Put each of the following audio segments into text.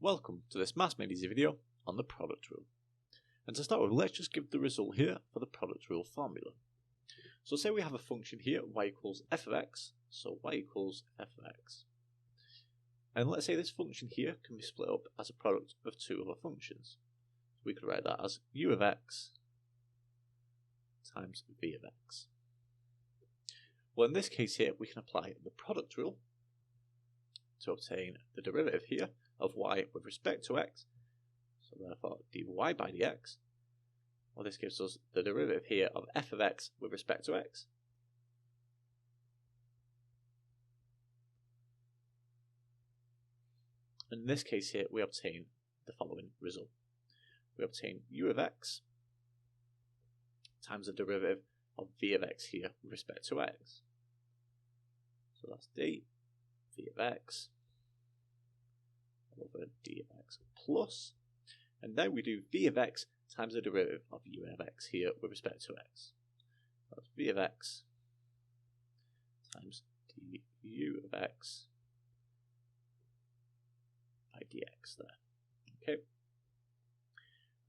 Welcome to this Maths Made Easy video on the product rule. And to start with, let's just give the result here for the product rule formula. So say we have a function here, y equals f of x, so y equals f of x. And let's say this function here can be split up as a product of two other functions. So we could write that as u of x times v of x. Well, in this case here, we can apply the product rule to obtain the derivative here of y with respect to x, so therefore dy by dx, well, this gives us the derivative here of f of x with respect to x, and in this case here we obtain the following result. We obtain u of x times the derivative of v of x here with respect to x, so that's d v of x over d of x plus, and then we do v of x times the derivative of u of x here with respect to x. That's v of x times du of x by dx there. Okay,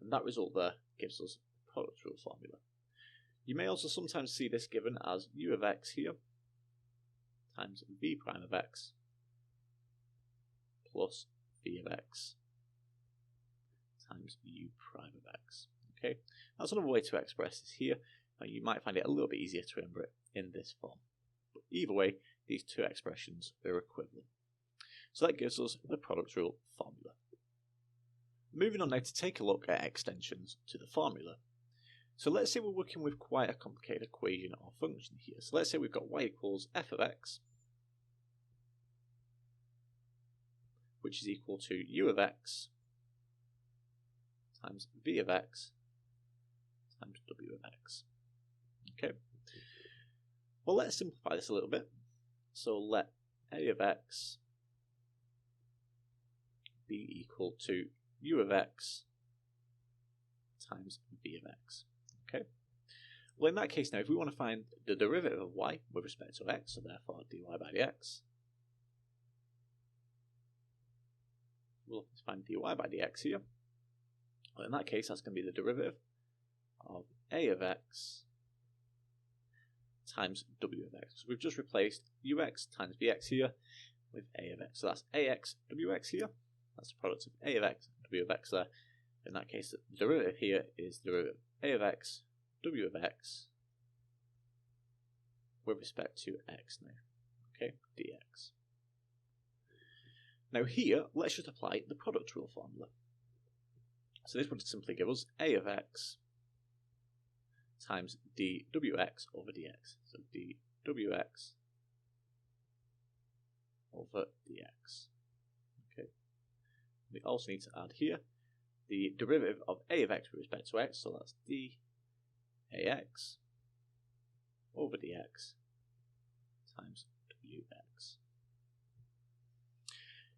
and that result there gives us the product rule formula. You may also sometimes see this given as u of x here times v prime of x plus v of x times u prime of x. Okay, that's another way to express this here. You might find it a little bit easier to remember it in this form. But either way, these two expressions are equivalent. So that gives us the product rule formula. Moving on now to take a look at extensions to the formula. So let's say we're working with quite a complicated equation or function here. So let's say we've got y equals f of x, which is equal to u of x times v of x times w of x. Okay, well, let's simplify this a little bit. So let a of x be equal to u of x times v of x. Okay, well, in that case now, if we want to find the derivative of y with respect to x, so therefore dy by dx, we'll find dy by dx here. Well, in that case, that's going to be the derivative of a of x times w of x. So we've just replaced ux times vx here with a of x. So that's ax wx here. That's the product of a of x and w of x there. In that case, the derivative here is the derivative of a of x w of x with respect to x now. Okay, dx. Now here, let's just apply the product rule formula. So this would simply give us a of x times dwx over dx. So dwx over dx. Okay. We also need to add here the derivative of a of x with respect to x. So that's dax over dx times wx.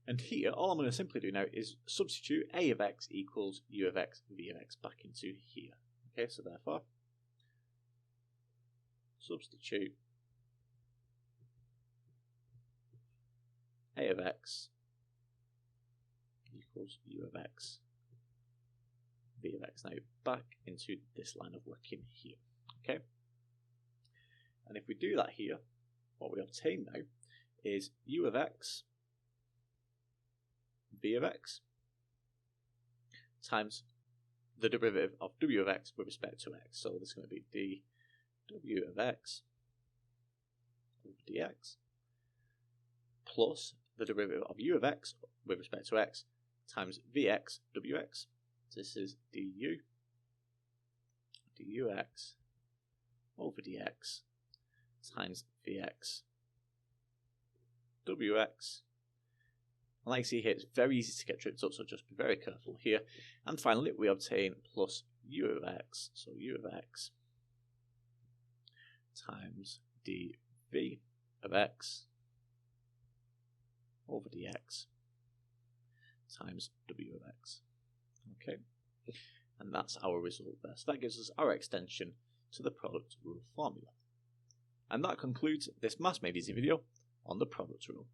And here, all I'm going to simply do now is substitute a of x equals u of x, v of x back into here. Okay, so therefore, substitute a of x equals u of x, v of x now back into this line of working here. Okay, and if we do that here, what we obtain now is u of x v of x times the derivative of w of x with respect to x. So this is going to be dw of x over dx plus the derivative of u of x with respect to x times vx wx. So this is dux over dx times vx wx. And like you see here, it's very easy to get tripped up, so just be very careful here. And finally, we obtain plus u of x, so u of x times dv of x over dx times w of x. Okay, and that's our result there. So that gives us our extension to the product rule formula. And that concludes this Maths Made Easy video on the product rule.